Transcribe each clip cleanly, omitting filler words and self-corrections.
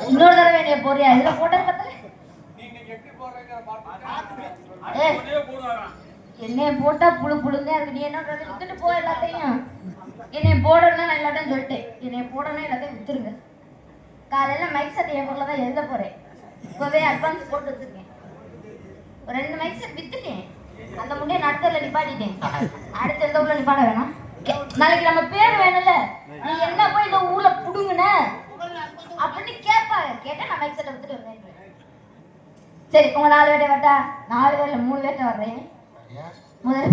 இன்னொரு தடவை என்னைய போறியா? இதுல போட்டது பத்தல. என்னைய போட்டா புழு புழுங்க இருக்கு. நீ என்ன வித்துட்டு போ எல்லாத்தையும். என்னைய போடணும்னா நான் எல்லாத்தையும் சொல்லிட்டேன். என்னைய போடணும் எல்லாத்தையும் வித்துருங்க. காலையில மைக் செட் என் பொருளை தான் எழுத போறேன். இப்பவே அட்வான்ஸ் போட்டு வச்சிருக்கேன். 2 மைக் செட் வித்துட்டேன். அந்த முன்னே நடுத்தல நிப்பாட்டிட்டேன். அடுத்த எந்த ஊர்ல நிப்பாட வேணாம். நாளைக்கு நம்ம பேர் வேணும்ல. நீ என்ன போய் இந்த ஊர்ல புடுங்குன அப்படின்னு கேட்பாங்க. கேட்டா நான் மைக் செட்டை வித்துட்டு வந்தேன். சரி உங்க 4 பேட்டை வட்டா? 4 பேர்ல 3 பேட்டை வர்றேன். முதல்ல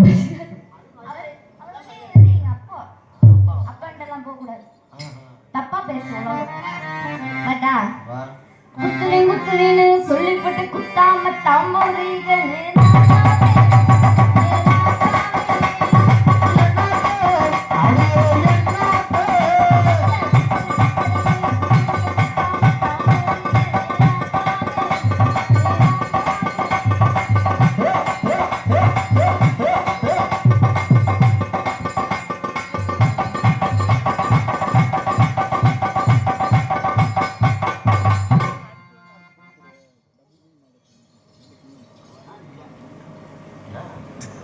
எங்க அப்பா அப்பாண்டெல்லாம் போக கூடாது. தப்பா பேசுவோம். வட்டா குத்துறே குத்துறேன்னு சொல்லிப்பட்டு குத்தாம தாம்போறீங்க.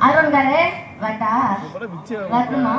அருண்காரே வட்டா வரணுமா?